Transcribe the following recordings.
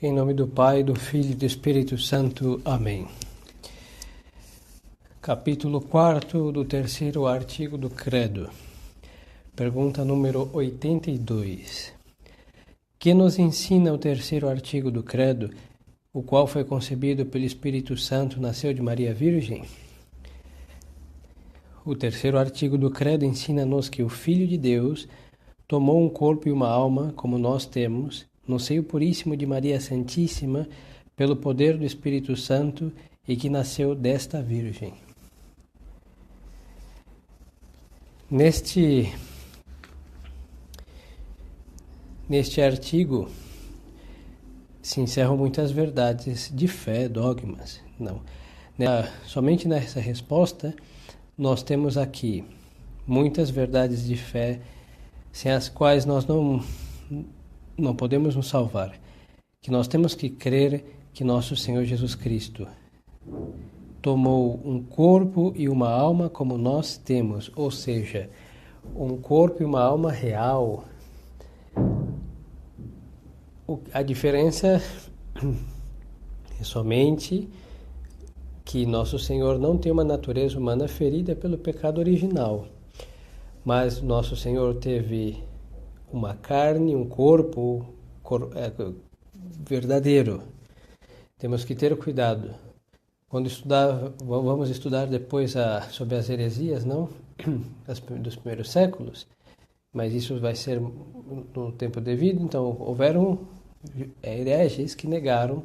Em nome do Pai, do Filho e do Espírito Santo. Amém. Capítulo 4 do terceiro artigo do Credo. Pergunta número 82. Que nos ensina o terceiro artigo do Credo, o qual foi concebido pelo Espírito Santo, nasceu de Maria Virgem? O terceiro artigo do Credo ensina-nos que o Filho de Deus tomou um corpo e uma alma, como nós temos, no seio puríssimo de Maria Santíssima, pelo poder do Espírito Santo, e que nasceu desta Virgem. Neste artigo se encerram muitas verdades de fé, dogmas. Não. Somente nessa resposta nós temos aqui muitas verdades de fé sem as quais nós não podemos nos salvar. Que nós temos que crer que nosso Senhor Jesus Cristo tomou um corpo e uma alma como nós temos, ou seja, um corpo e uma alma real. A diferença é somente que nosso Senhor não tem uma natureza humana ferida pelo pecado original, mas nosso Senhor teve uma carne, um corpo verdadeiro. Temos que ter cuidado. Quando vamos estudar depois sobre as heresias, não? Dos primeiros séculos, mas isso vai ser no tempo devido. Então, houveram hereges que negaram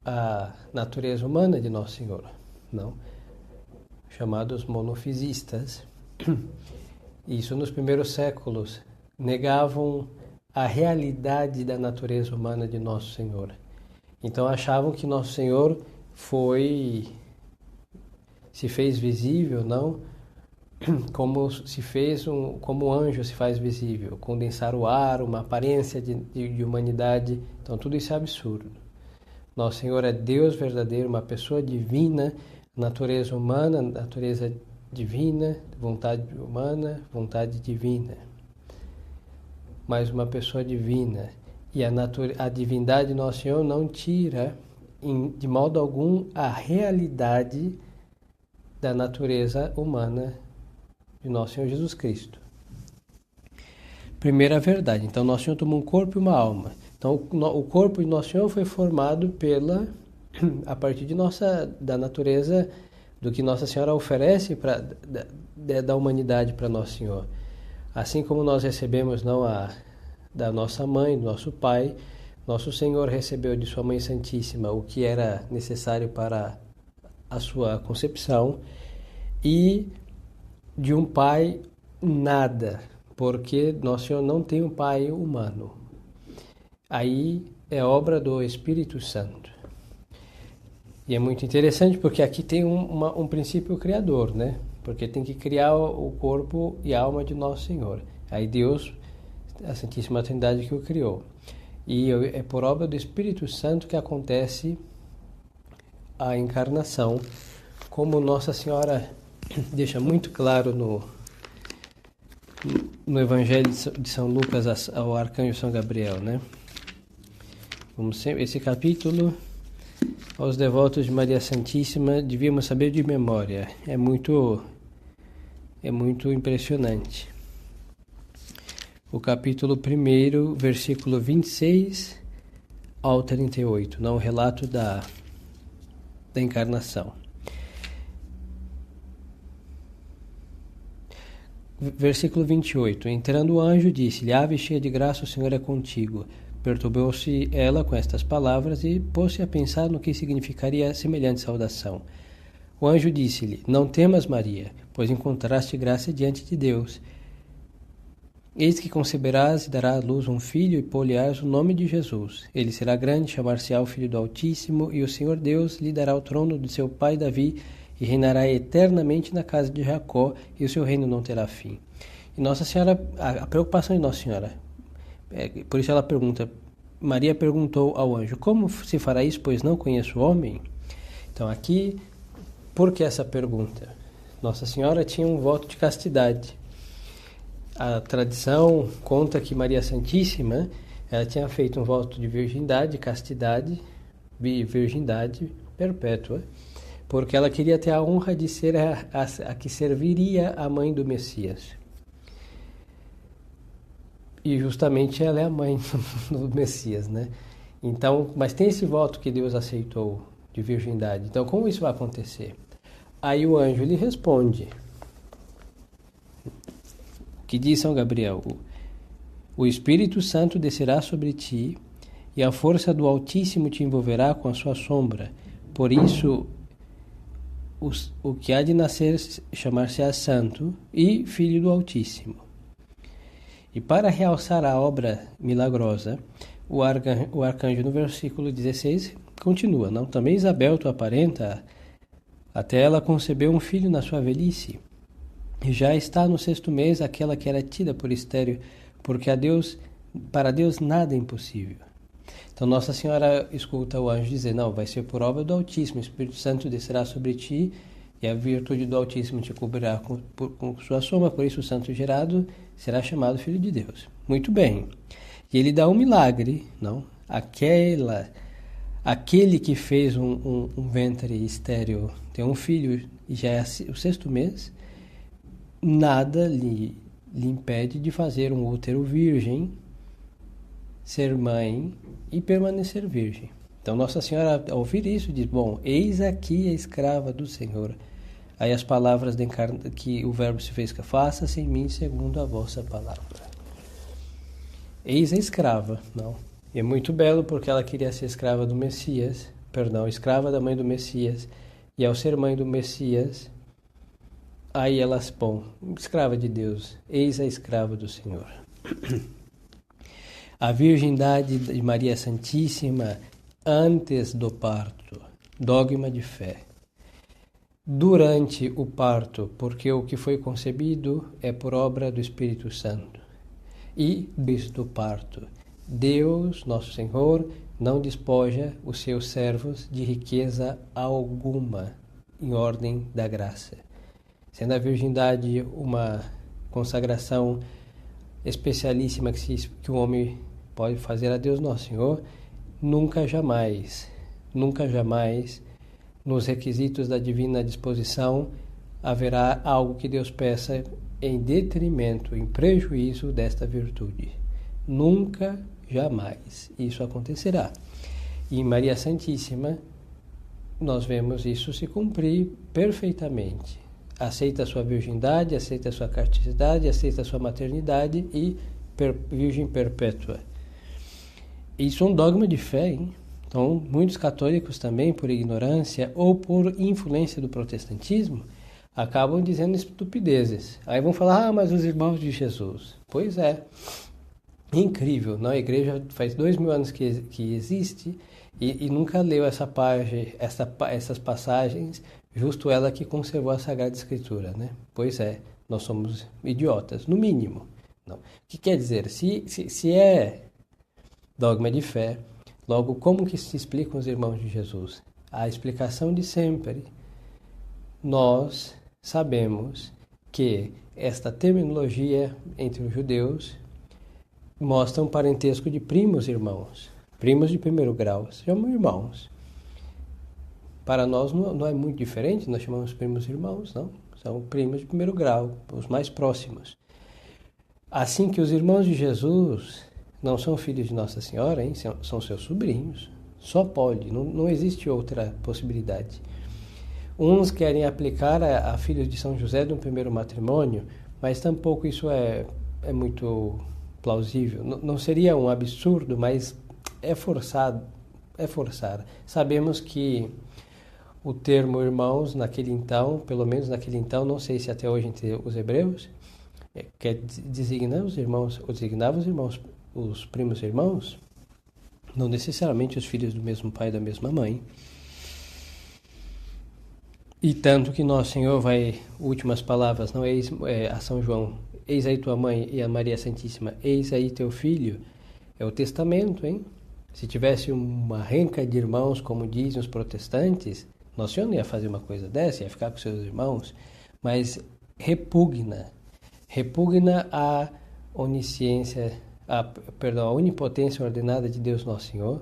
a natureza humana de Nosso Senhor, não? Chamados monofisistas. Isso nos primeiros séculos. Negavam a realidade da natureza humana de Nosso Senhor. Então achavam que Nosso Senhor se fez visível, não? Como como anjo se faz visível, condensar o ar, uma aparência de humanidade. Então tudo isso é absurdo. Nosso Senhor é Deus verdadeiro, uma pessoa divina, natureza humana, natureza divina, vontade humana, vontade divina. Mas uma pessoa divina. E a divindade de Nosso Senhor não tira, de modo algum, a realidade da natureza humana de Nosso Senhor Jesus Cristo. Primeira verdade. Então, Nosso Senhor tomou um corpo e uma alma. Então, o corpo de Nosso Senhor foi formado a partir da natureza do que Nossa Senhora oferece da humanidade para Nosso Senhor. Assim como nós recebemos da nossa mãe, do nosso pai, Nosso Senhor recebeu de sua Mãe Santíssima o que era necessário para a sua concepção, e de um pai nada, porque Nosso Senhor não tem um pai humano. Aí é obra do Espírito Santo. E é muito interessante porque aqui tem um princípio criador, né? Porque tem que criar o corpo e a alma de Nosso Senhor. Aí Deus, a Santíssima Trindade, que o criou. E é por obra do Espírito Santo que acontece a encarnação, como Nossa Senhora deixa muito claro no Evangelho de São Lucas ao Arcanjo São Gabriel, né? Esse capítulo, aos devotos de Maria Santíssima, devíamos saber de memória. É muito impressionante. O capítulo 1, versículo 26 ao 38, não o relato da encarnação. Versículo 28. Entrando o anjo, disse-lhe: Ave cheia de graça, o Senhor é contigo. Perturbou-se ela com estas palavras e pôs-se a pensar no que significaria semelhante saudação. O anjo disse-lhe: Não temas, Maria, pois encontraste graça diante de Deus. Eis que conceberás e darás à luz um filho, e pôr-lhe-ás o nome de Jesus. Ele será grande, chamar-se-á o Filho do Altíssimo, e o Senhor Deus lhe dará o trono de seu pai Davi, e reinará eternamente na casa de Jacó, e o seu reino não terá fim. E Nossa Senhora, a preocupação de Nossa Senhora, por isso ela pergunta, Maria perguntou ao anjo: Como se fará isso, pois não conheço o homem? Então aqui, por que essa pergunta? Nossa Senhora tinha um voto de castidade. A tradição conta que Maria Santíssima Ela tinha feito um voto de virgindade, castidade e virgindade perpétua, porque ela queria ter a honra de ser a que serviria a mãe do Messias. E justamente ela é a mãe do Messias, né? Então, mas tem esse voto que Deus aceitou de virgindade. Então, como isso vai acontecer? Aí o anjo lhe responde. Que diz São Gabriel: o Espírito Santo descerá sobre ti e a força do Altíssimo te envolverá com a sua sombra. Por isso, o que há de nascer chamar-se-á Santo e Filho do Altíssimo. E para realçar a obra milagrosa, o arcanjo no versículo 16 continua: não, também Isabel, tua parenta, até ela concebeu um filho na sua velhice. E já está no 6º mês aquela que era tida por estéril, porque para Deus nada é impossível. Então Nossa Senhora escuta o anjo dizer: não, vai ser por obra do Altíssimo, o Espírito Santo descerá sobre ti e a virtude do Altíssimo te cobrirá com sua sombra, por isso o santo gerado será chamado Filho de Deus. Muito bem. E ele dá um milagre, não? Aquele que fez um ventre estéril tem um filho e já é o 6º mês, nada lhe impede de fazer um útero virgem, ser mãe e permanecer virgem. Então Nossa Senhora, ao ouvir isso, diz: bom, eis aqui a escrava do Senhor. Aí as palavras que o Verbo se fez, que faça-se em mim segundo a vossa palavra. Eis a escrava, não? E é muito belo porque ela queria ser escrava do Messias, escrava da mãe do Messias, e ao ser mãe do Messias, aí elas, bom, escrava de Deus, eis a escrava do Senhor. A virgindade de Maria Santíssima antes do parto, dogma de fé. Durante o parto, porque o que foi concebido é por obra do Espírito Santo. E depois do parto, Deus, nosso Senhor, não despoja os seus servos de riqueza alguma em ordem da graça. Sendo a virgindade uma consagração especialíssima que o homem pode fazer a Deus nosso Senhor, nunca jamais, nos requisitos da divina disposição, haverá algo que Deus peça em detrimento, em prejuízo desta virtude. Nunca, jamais isso acontecerá. E em Maria Santíssima, nós vemos isso se cumprir perfeitamente. Aceita a sua virgindade, aceita a sua castidade, aceita a sua maternidade e virgem perpétua. Isso é um dogma de fé, hein? Então, muitos católicos também, por ignorância ou por influência do protestantismo, acabam dizendo estupidezes. Aí vão falar: mas os irmãos de Jesus. Pois é, incrível, não? A igreja faz 2000 anos que existe e nunca leu essas passagens, justo ela que conservou a Sagrada Escritura, né? Pois é, nós somos idiotas, no mínimo. Não. O que quer dizer? Se é dogma de fé, logo, como que se explicam os irmãos de Jesus? A explicação de sempre. Nós sabemos que esta terminologia entre os judeus mostra um parentesco de primos irmãos. Primos de primeiro grau, se chamam irmãos. Para nós não é muito diferente, nós chamamos primos irmãos, não? São primos de primeiro grau, os mais próximos. Assim que os irmãos de Jesus não são filhos de Nossa Senhora, hein? São seus sobrinhos. Só pode, não existe outra possibilidade. Uns querem aplicar a filhos de São José de um primeiro matrimônio, mas tampouco isso é muito plausível. Não seria um absurdo, mas é forçado. Sabemos que o termo irmãos, naquele então, pelo menos naquele então, não sei se até hoje entre os hebreus, designava os irmãos, os primos irmãos, não necessariamente os filhos do mesmo pai e da mesma mãe. E tanto que Nosso Senhor últimas palavras, não a São João, eis aí tua mãe, e a Maria Santíssima, eis aí teu filho, é o testamento, hein? Se tivesse uma renca de irmãos, como dizem os protestantes, Nosso Senhor não ia fazer uma coisa dessa, ia ficar com seus irmãos, mas repugna a onisciência, a onipotência ordenada de Deus Nosso Senhor,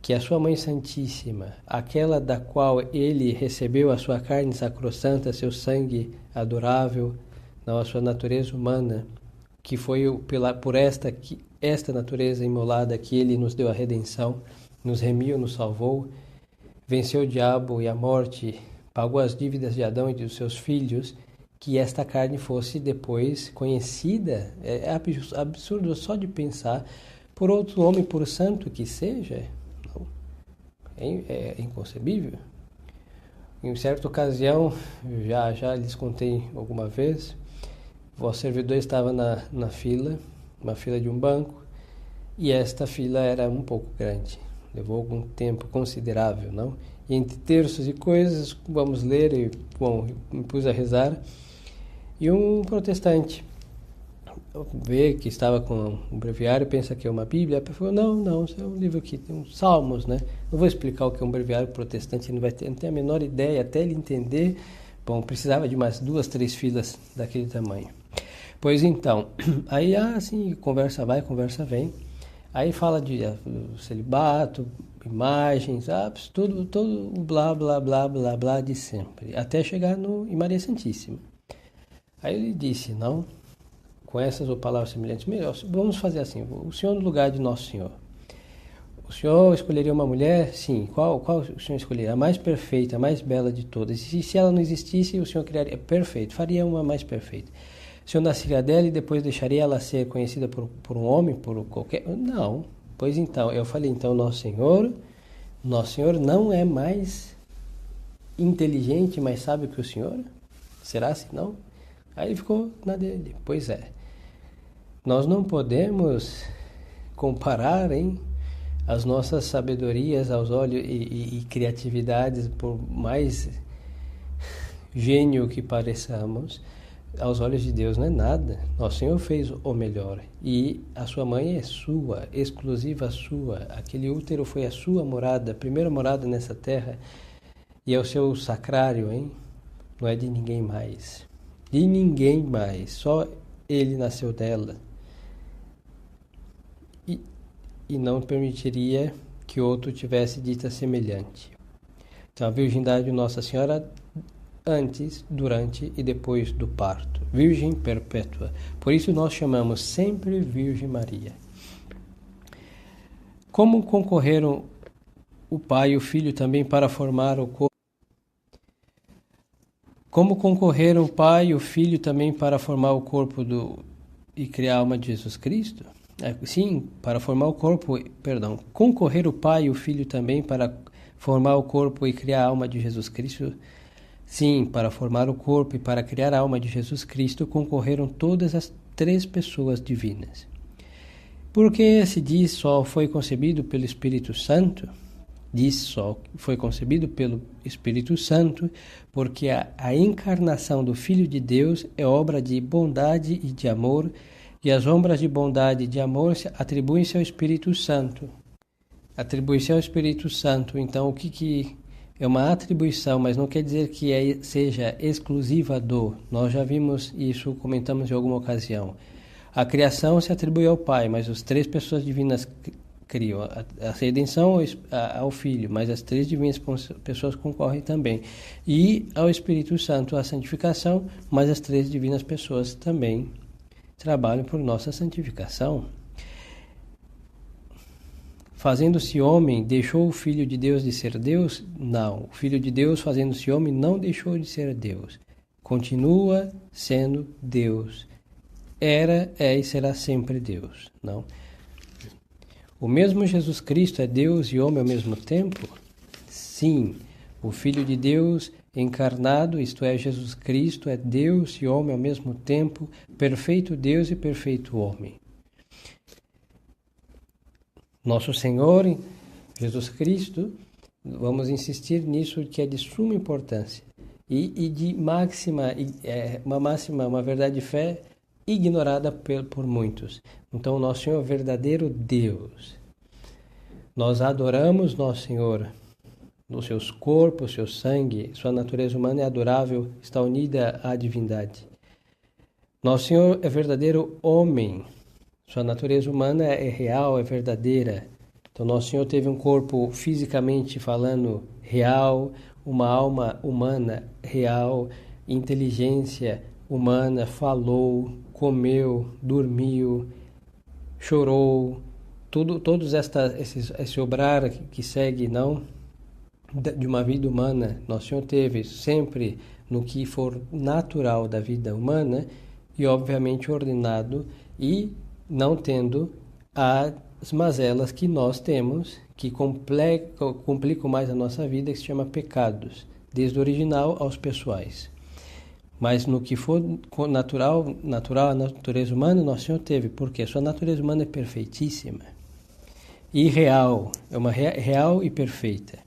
que a sua Mãe Santíssima, aquela da qual ele recebeu a sua carne sacrossanta, seu sangue adorável, não a sua natureza humana, que foi por esta natureza imolada que ele nos deu a redenção, nos remiu, nos salvou, venceu o diabo e a morte, pagou as dívidas de Adão e dos seus filhos, que esta carne fosse depois conhecida. É absurdo só de pensar, por outro homem, por santo que seja. Não. É inconcebível. Em certa ocasião, já lhes contei alguma vez, o servidor estava na fila, uma fila de um banco, e esta fila era um pouco grande. Levou algum tempo considerável, não? E entre terços e coisas, vamos ler, e, bom, me pus a rezar, e um protestante vê que estava com um breviário, pensa que é uma Bíblia, falou, não, isso é um livro aqui, tem uns salmos, né? Não vou explicar o que é um breviário protestante, ele não tem a menor ideia, até ele entender, bom, precisava de mais 2, 3 filas daquele tamanho. Pois então, aí assim, conversa vai, conversa vem, aí fala de celibato, imagens, tudo blá, blá, blá, blá, blá de sempre, até chegar em Maria Santíssima. Aí ele disse, não, com essas ou palavras semelhantes, melhor, vamos fazer assim, o Senhor no lugar de Nosso Senhor. O Senhor escolheria uma mulher? Sim. Qual o Senhor escolheria? A mais perfeita, a mais bela de todas. E se ela não existisse, o Senhor criaria? Perfeito, faria uma mais perfeita. O Senhor nasceria dela e depois deixaria ela ser conhecida por um homem, por qualquer... Não. Pois então, eu falei, então, Nosso Senhor não é mais inteligente, mais sábio que o Senhor? Será assim, não? Aí ele ficou na dele. Pois é. Nós não podemos comparar, as nossas sabedorias aos olhos e criatividades, por mais gênio que pareçamos, aos olhos de Deus não é nada. Nosso Senhor fez o melhor. E a sua mãe é sua, exclusiva sua. Aquele útero foi a sua morada, a primeira morada nessa terra. E é o seu sacrário, Não é de ninguém mais. De ninguém mais. Só ele nasceu dela. E não permitiria que outro tivesse dita semelhante. Então, a virgindade de Nossa Senhora antes, durante e depois do parto. Virgem perpétua. Por isso nós chamamos sempre Virgem Maria. Como concorreram o Pai e o Filho também para formar o corpo? Como concorreram o Pai e o Filho também para formar o corpo e criar a alma de Jesus Cristo? Sim, para formar o corpo, concorrer o Pai e o Filho também para formar o corpo e criar a alma de Jesus Cristo? Sim, para formar o corpo e para criar a alma de Jesus Cristo concorreram todas as 3 pessoas divinas. Porque se diz só foi concebido pelo Espírito Santo, diz só foi concebido pelo Espírito Santo, porque a encarnação do Filho de Deus é obra de bondade e de amor, e as obras de bondade e de amor atribuem-se ao Espírito Santo. Atribui-se ao Espírito Santo. Então, o que é uma atribuição, mas não quer dizer que seja exclusiva do. Nós já vimos isso, comentamos em alguma ocasião. A criação se atribui ao Pai, mas as 3 pessoas divinas criam. A redenção ao Filho, mas as 3 divinas pessoas concorrem também. E ao Espírito Santo a santificação, mas as 3 divinas pessoas também trabalham por nossa santificação. Fazendo-se homem, deixou o Filho de Deus de ser Deus? Não. O Filho de Deus, fazendo-se homem, não deixou de ser Deus. Continua sendo Deus. Era, é e será sempre Deus. Não. O mesmo Jesus Cristo é Deus e homem ao mesmo tempo? Sim. O Filho de Deus encarnado, isto é, Jesus Cristo, é Deus e homem ao mesmo tempo, perfeito Deus e perfeito homem. Nosso Senhor, Jesus Cristo, vamos insistir nisso que é de suma importância e de uma verdade de fé ignorada por muitos. Então, Nosso Senhor é o verdadeiro Deus. Nós adoramos Nosso Senhor nos seus corpos, seu sangue, sua natureza humana é adorável, está unida à divindade. Nosso Senhor é verdadeiro homem. Sua natureza humana é real, é verdadeira. Então, Nosso Senhor teve um corpo fisicamente falando real, uma alma humana real, inteligência humana, falou, comeu, dormiu, chorou, todos esse obrar que segue, não, de uma vida humana, Nosso Senhor teve sempre no que for natural da vida humana e obviamente ordenado e não tendo as mazelas que nós temos, que complicam mais a nossa vida, que se chama pecados, desde o original aos pessoais. Mas no que for natural a natureza humana, Nosso Senhor teve, porque sua natureza humana é perfeitíssima e real, é uma real e perfeita.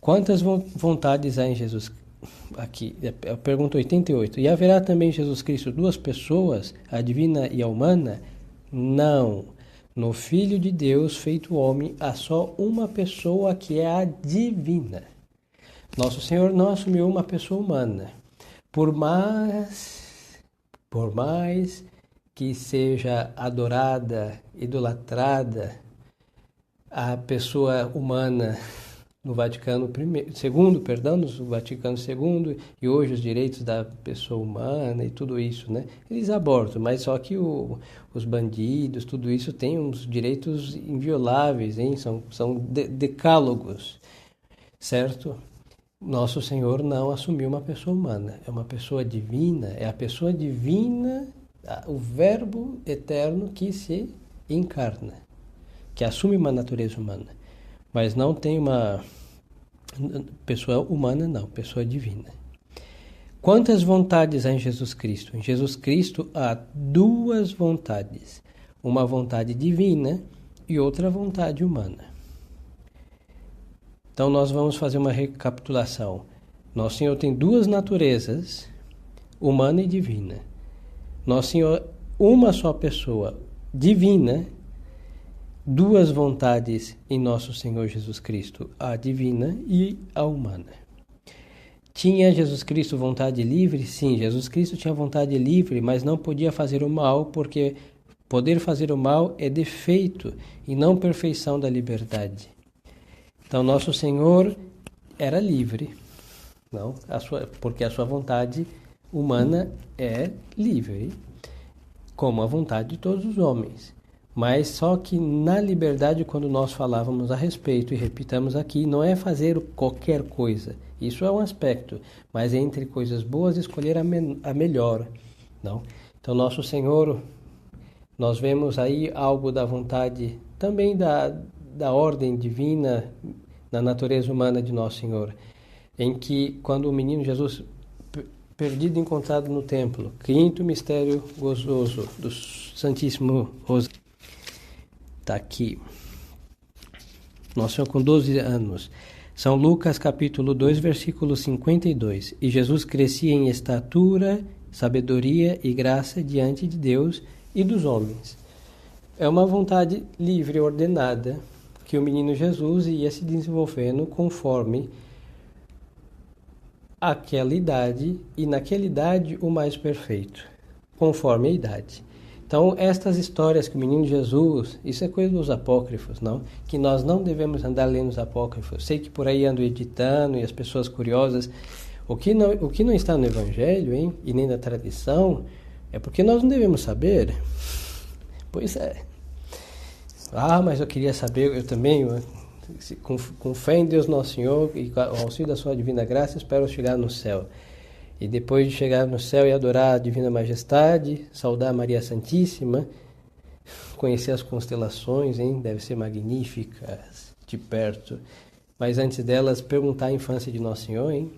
Quantas vontades há em Jesus? Aqui, a pergunta 88. E haverá também em Jesus Cristo duas pessoas, a divina e a humana? Não. No Filho de Deus, feito homem, há só uma pessoa que é a divina. Nosso Senhor não assumiu uma pessoa humana. Por mais que seja adorada, idolatrada, a pessoa humana no Vaticano no Vaticano II, e hoje os direitos da pessoa humana e tudo isso, né? Eles abortam, mas só que os bandidos, tudo isso tem uns direitos invioláveis, hein? São decálogos, certo? Nosso Senhor não assumiu uma pessoa humana, é uma pessoa divina, é a pessoa divina, o Verbo eterno que se encarna, que assume uma natureza humana, mas não tem uma pessoa humana, não, pessoa divina. Quantas vontades há em Jesus Cristo? Em Jesus Cristo há duas vontades, uma vontade divina e outra vontade humana. Então nós vamos fazer uma recapitulação. Nosso Senhor tem duas naturezas, humana e divina. Nosso Senhor, uma só pessoa, divina, duas vontades em Nosso Senhor Jesus Cristo, a divina e a humana. Tinha Jesus Cristo vontade livre? Sim, Jesus Cristo tinha vontade livre, mas não podia fazer o mal, porque poder fazer o mal é defeito e não perfeição da liberdade. Então, Nosso Senhor era livre, não? Porque a sua vontade humana é livre, como a vontade de todos os homens. Mas só que na liberdade, quando nós falávamos a respeito, e repitamos aqui, não é fazer qualquer coisa. Isso é um aspecto, mas entre coisas boas, escolher a melhor, não? Então, Nosso Senhor, nós vemos aí algo da vontade, também da ordem divina na natureza humana de Nosso Senhor, em que quando o menino Jesus, perdido, encontrado no templo, quinto mistério gozoso do Santíssimo Rosário, está aqui, Nosso Senhor com 12 anos, São Lucas capítulo 2, versículo 52, e Jesus crescia em estatura, sabedoria e graça diante de Deus e dos homens. É uma vontade livre, ordenada, que o menino Jesus ia se desenvolvendo conforme aquela idade, e naquela idade o mais perfeito, conforme a idade. Então, estas histórias que o menino Jesus, isso é coisa dos apócrifos, não? Que nós não devemos andar lendo os apócrifos. Sei que por aí ando editando e as pessoas curiosas. O que não está no Evangelho, hein, e nem na tradição, é porque nós não devemos saber. Pois é. Ah, mas eu queria saber, eu também, com fé em Deus Nosso Senhor e com o auxílio da sua divina graça, espero chegar no céu. E depois de chegar no céu e adorar a Divina Majestade, saudar Maria Santíssima, conhecer as constelações, hein? Deve ser magníficas, de perto. Mas antes delas, perguntar a infância de Nosso Senhor, hein?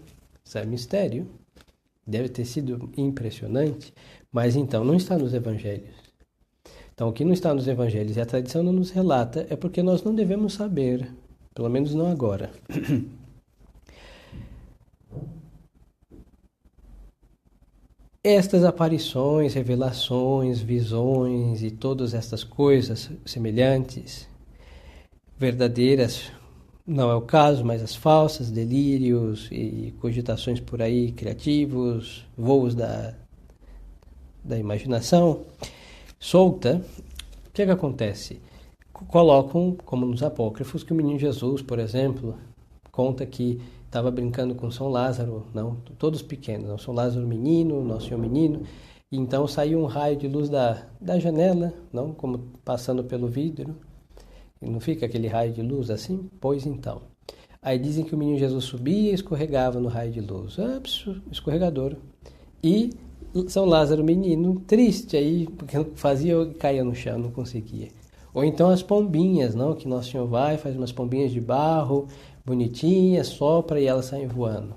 Isso é mistério. Deve ter sido impressionante. Mas então, não está nos Evangelhos. Então, o que não está nos Evangelhos e a tradição não nos relata é porque nós não devemos saber, pelo menos não agora. Estas aparições, revelações, visões e todas estas coisas semelhantes, verdadeiras, não é o caso, mas as falsas, delírios e cogitações por aí, criativos, voos da imaginação solta, que acontece? Colocam, como nos apócrifos, que o menino Jesus, por exemplo, conta que estava brincando com São Lázaro, não, todos pequenos, não, São Lázaro menino, Nosso Senhor menino, e então saiu um raio de luz da janela, não, como passando pelo vidro, e não fica aquele raio de luz assim? Pois então. Aí dizem que o menino Jesus subia e escorregava no raio de luz, escorregador, e São Lázaro menino, triste aí, porque fazia e caía no chão, não conseguia. Ou então as pombinhas, não? Que Nosso Senhor vai, faz umas pombinhas de barro, bonitinhas, sopra e elas saem voando.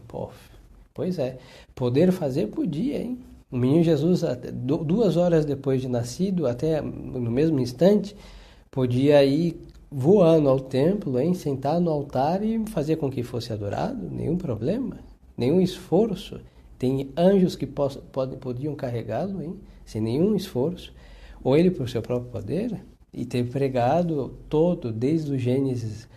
Pois é, poder fazer podia, hein? O menino Jesus, 2 horas depois de nascido, até no mesmo instante, podia ir voando ao templo, hein? Sentar no altar e fazer com que fosse adorado, nenhum problema, nenhum esforço. Tem anjos que podiam carregá-lo, hein? Sem nenhum esforço, ou ele por seu próprio poder, e ter pregado todo, desde o Gênesis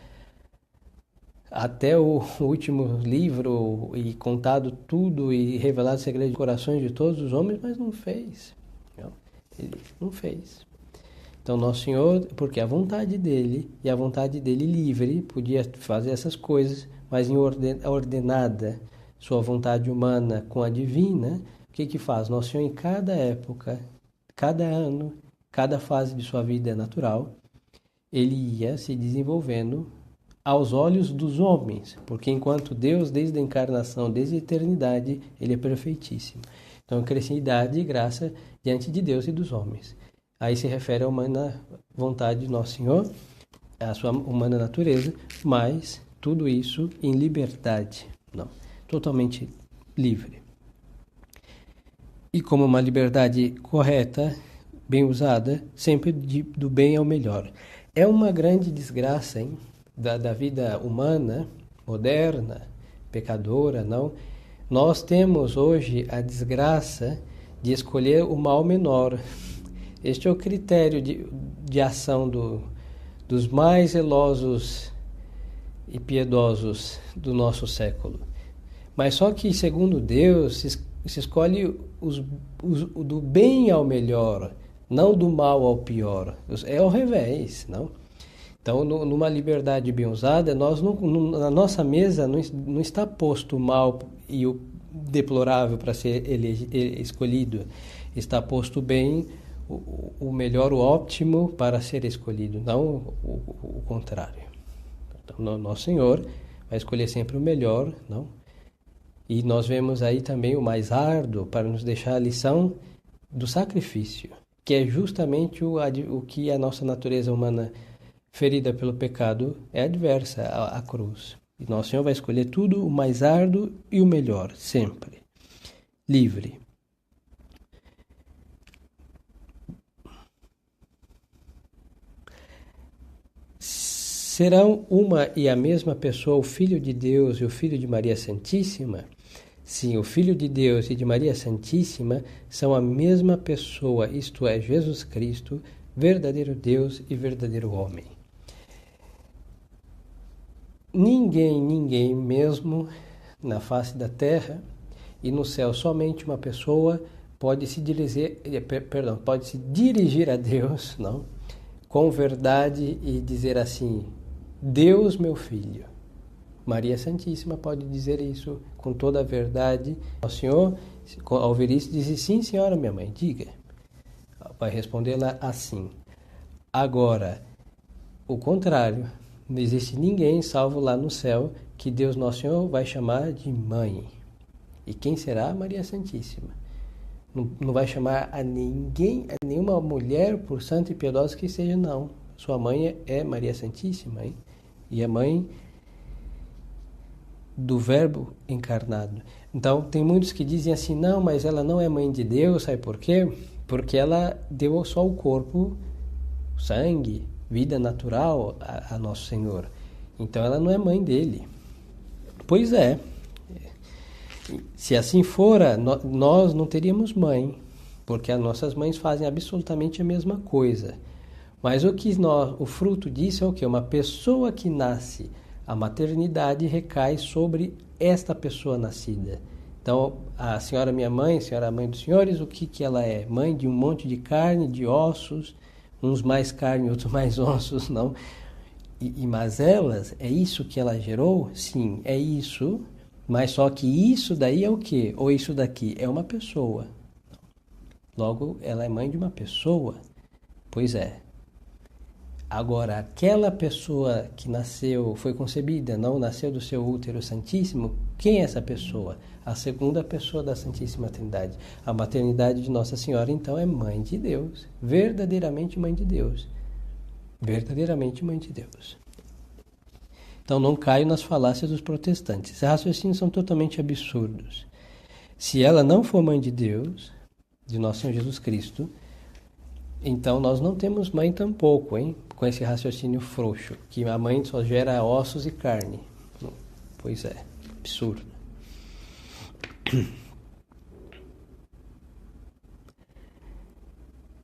até o último livro, e contado tudo, e revelado os segredos de corações de todos os homens, mas não fez. Não, ele não fez. Então, Nosso Senhor, porque a vontade dele, e a vontade dele livre, podia fazer essas coisas, mas em ordenada, sua vontade humana com a divina, o que faz? Nosso Senhor, em cada época, cada ano, cada fase de sua vida natural, ele ia se desenvolvendo aos olhos dos homens, porque enquanto Deus, desde a encarnação, desde a eternidade, ele é perfeitíssimo. Então, crescia em idade e graça diante de Deus e dos homens. Aí se refere à humana vontade de Nosso Senhor, à sua humana natureza, mas tudo isso em liberdade, não, totalmente livre. E como uma liberdade correta, bem usada, sempre do bem ao melhor. É uma grande desgraça, hein, da vida humana, moderna, pecadora, não? Nós temos hoje a desgraça de escolher o mal menor. Este é o critério de ação dos mais zelosos e piedosos do nosso século. Mas só que, segundo Deus, se escolhe do bem ao melhor, não do mal ao pior. É ao revés, não? Então, numa liberdade bem usada, na nossa mesa não está posto o mal e o deplorável para ser escolhido. Está posto o bem, o melhor, o óptimo para ser escolhido, não o contrário. Então, Nosso Senhor vai escolher sempre o melhor, não? E nós vemos aí também o mais árduo para nos deixar a lição do sacrifício, que é justamente o que a nossa natureza humana ferida pelo pecado é adversa à cruz. E Nosso Senhor vai escolher tudo, o mais árduo e o melhor, sempre. Livre. Serão uma e a mesma pessoa o Filho de Deus e o Filho de Maria Santíssima? Sim, o Filho de Deus e de Maria Santíssima são a mesma pessoa, isto é, Jesus Cristo, verdadeiro Deus e verdadeiro homem. Ninguém mesmo na face da terra e no céu, somente uma pessoa pode se dirigir a Deus, não? Com verdade e dizer assim: Deus, meu filho. Maria Santíssima pode dizer isso com toda a verdade. O Senhor, ao ouvir isso, diz: sim, senhora, minha mãe, diga. Vai respondê-la assim. Agora, o contrário, não existe ninguém salvo lá no céu que Deus Nosso Senhor vai chamar de mãe. E quem será? Maria Santíssima. Não vai chamar a ninguém, a nenhuma mulher, por santa e piedosa que seja, não. Sua mãe é Maria Santíssima, hein? E a mãe do Verbo encarnado. Então, tem muitos que dizem assim: não, mas ela não é mãe de Deus, sabe por quê? Porque ela deu só o corpo, sangue, vida natural a Nosso Senhor. Então, ela não é mãe dele. Pois é. Se assim fora, nós não teríamos mãe, porque as nossas mães fazem absolutamente a mesma coisa. Mas o fruto disso é o quê? Uma pessoa que nasce, a maternidade recai sobre esta pessoa nascida. Então, a senhora minha mãe, a senhora mãe dos senhores, o que ela é? Mãe de um monte de carne, de ossos, uns mais carne, outros mais ossos, não. E mazelas, é isso que ela gerou? Sim, é isso, mas só que isso daí é o quê? Ou isso daqui? É uma pessoa. Logo, ela é mãe de uma pessoa. Pois é. Agora, aquela pessoa que nasceu, foi concebida, não nasceu do seu útero santíssimo, quem é essa pessoa? A segunda pessoa da Santíssima Trindade. A maternidade de Nossa Senhora, então, é mãe de Deus. Verdadeiramente mãe de Deus. Verdadeiramente mãe de Deus. Então, não caio nas falácias dos protestantes. Esses raciocínios são totalmente absurdos. Se ela não for mãe de Deus, de Nosso Senhor Jesus Cristo, então nós não temos mãe tampouco, hein? Com esse raciocínio frouxo, que a mãe só gera ossos e carne. Pois é, absurdo.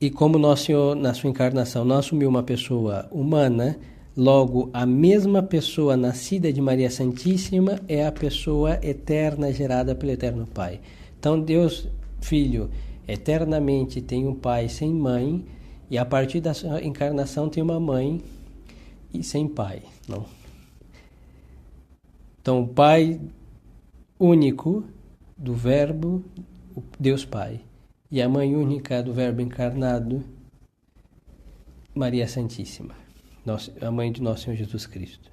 E como Nosso Senhor, na sua encarnação, não assumiu uma pessoa humana, logo a mesma pessoa nascida de Maria Santíssima é a pessoa eterna gerada pelo Eterno Pai. Então Deus, Filho, eternamente tem um pai sem mãe, e a partir da sua encarnação tem uma mãe e sem pai. Não. Então, o pai único do Verbo, Deus Pai, e a mãe única do Verbo encarnado, Maria Santíssima, a mãe de Nosso Senhor Jesus Cristo.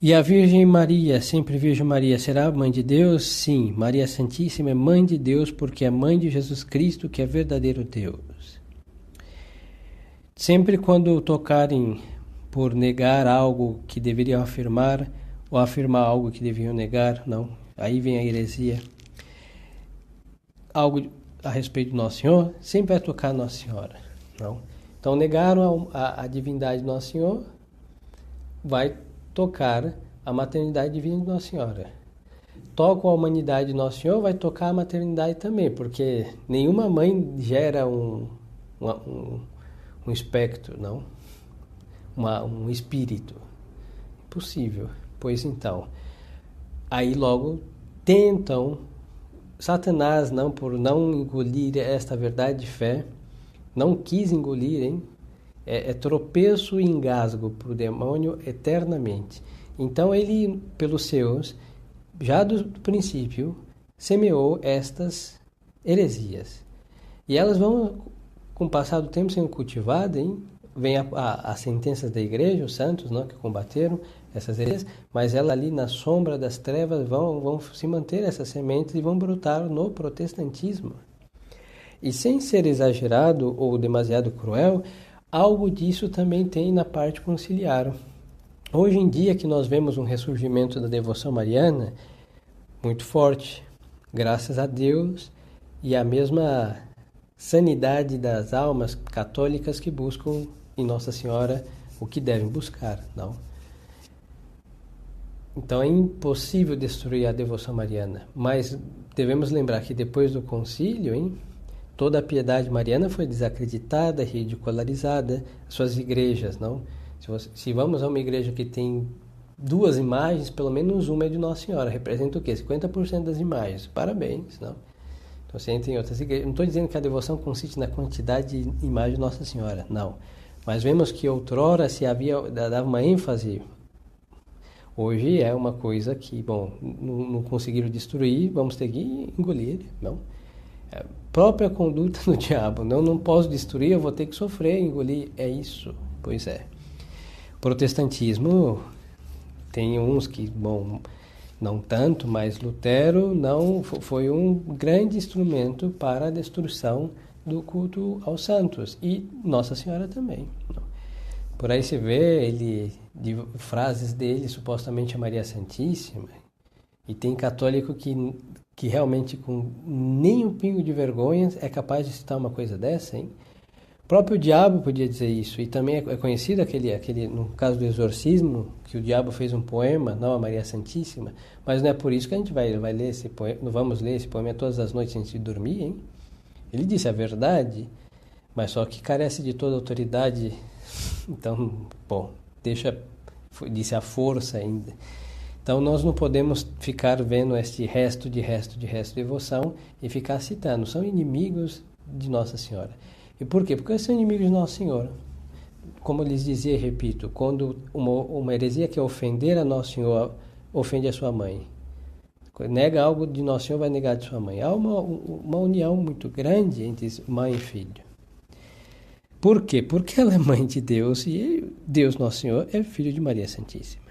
E a Virgem Maria, sempre Virgem Maria, será mãe de Deus? Sim, Maria Santíssima é mãe de Deus porque é mãe de Jesus Cristo, que é verdadeiro Deus. Sempre quando tocarem por negar algo que deveriam afirmar, ou afirmar algo que deviam negar, não, aí vem a heresia. Algo a respeito de Nosso Senhor, sempre vai tocar Nossa Senhora, não? Então, negaram a divindade de Nosso Senhor, vai tocar a maternidade divina de Nossa Senhora. Toca a humanidade de Nosso Senhor, vai tocar a maternidade também, porque nenhuma mãe gera um espectro, não? Um espírito. Impossível. Pois então, aí logo tentam, Satanás, não, por não engolir esta verdade de fé, não quis engolir, hein? É tropeço e engasgo para o demônio eternamente. Então ele, pelos seus, já do princípio, semeou estas heresias. E elas vão, com o passar do tempo, sendo cultivadas, hein? Vem a sentença da igreja, os santos, não, que combateram essas heresias, mas elas ali na sombra das trevas vão se manter essas sementes e vão brotar no protestantismo. E sem ser exagerado ou demasiado cruel, algo disso também tem na parte conciliar. Hoje em dia que nós vemos um ressurgimento da devoção mariana muito forte, graças a Deus, e a mesma sanidade das almas católicas que buscam em Nossa Senhora o que devem buscar, não? Então é impossível destruir a devoção mariana, mas devemos lembrar que depois do concílio, hein, toda a piedade mariana foi desacreditada, ridicularizada, suas igrejas, não? Se vamos a uma igreja que tem duas imagens, pelo menos uma é de Nossa Senhora, representa o quê? 50% das imagens. Parabéns, não? Então, você entra em outras igrejas. Não estou dizendo que a devoção consiste na quantidade de imagens de Nossa Senhora, não. Mas vemos que outrora se dava uma ênfase. Hoje é uma coisa que, bom, não conseguiram destruir, vamos ter que engolir, não? É a própria conduta do diabo. Não posso destruir, eu vou ter que sofrer, engolir. É isso. Pois é. O protestantismo tem uns que, bom, não tanto, mas Lutero não foi um grande instrumento para a destruição do culto aos santos, e Nossa Senhora também. Por aí se vê de frases dele supostamente a Maria Santíssima, e tem católico que realmente com nem um pingo de vergonha é capaz de citar uma coisa dessa, hein? O próprio diabo podia dizer isso, e também é conhecido aquele no caso do exorcismo, que o diabo fez um poema, não a Maria Santíssima, mas não é por isso que a gente vai ler esse poema, não vamos ler esse poema todas as noites antes de dormir, hein? Ele disse a verdade, mas só que carece de toda autoridade, então, bom, disse a força ainda. Então nós não podemos ficar vendo este resto de devoção e ficar citando. São inimigos de Nossa Senhora. E por quê? Porque são inimigos de Nossa Senhora. Como eu lhes dizia e repito, quando uma heresia que ofender a Nossa Senhora, ofende a sua mãe. Nega algo de Nossa Senhora, vai negar de sua mãe. Há uma união muito grande entre mãe e filho. Por quê? Porque ela é mãe de Deus e Deus, Nosso Senhor, é filho de Maria Santíssima.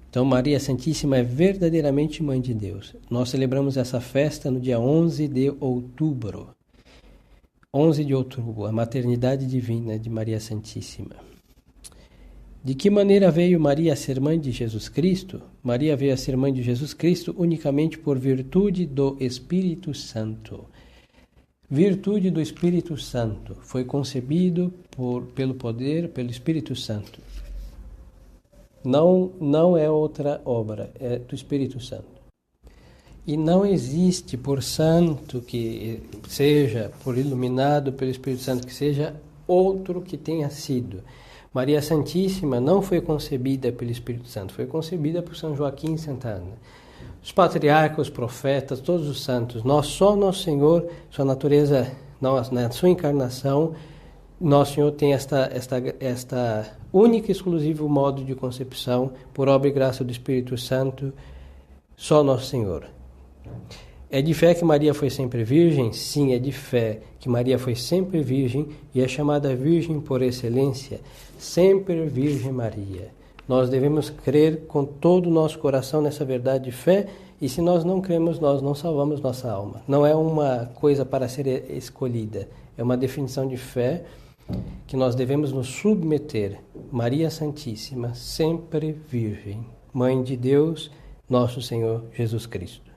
Então, Maria Santíssima é verdadeiramente mãe de Deus. Nós celebramos essa festa no dia 11 de outubro. 11 de outubro, a maternidade divina de Maria Santíssima. De que maneira veio Maria a ser mãe de Jesus Cristo? Maria veio a ser mãe de Jesus Cristo unicamente por virtude do Espírito Santo. Virtude do Espírito Santo. Foi concebido pelo poder, pelo Espírito Santo. Não é outra obra, é do Espírito Santo. E não existe por santo que seja, por iluminado pelo Espírito Santo, que seja outro que tenha sido. Maria Santíssima não foi concebida pelo Espírito Santo, foi concebida por São Joaquim e Santa Ana. Os patriarcas, os profetas, todos os santos, só Nosso Senhor, sua natureza, na sua encarnação, Nosso Senhor tem esta única e exclusivo modo de concepção, por obra e graça do Espírito Santo, só Nosso Senhor. É de fé que Maria foi sempre virgem? Sim, é de fé que Maria foi sempre virgem e é chamada virgem por excelência, sempre Virgem Maria. Nós devemos crer com todo o nosso coração nessa verdade de fé e se nós não cremos, nós não salvamos nossa alma. Não é uma coisa para ser escolhida, é uma definição de fé que nós devemos nos submeter. Maria Santíssima, sempre Virgem, Mãe de Deus, nosso Senhor Jesus Cristo.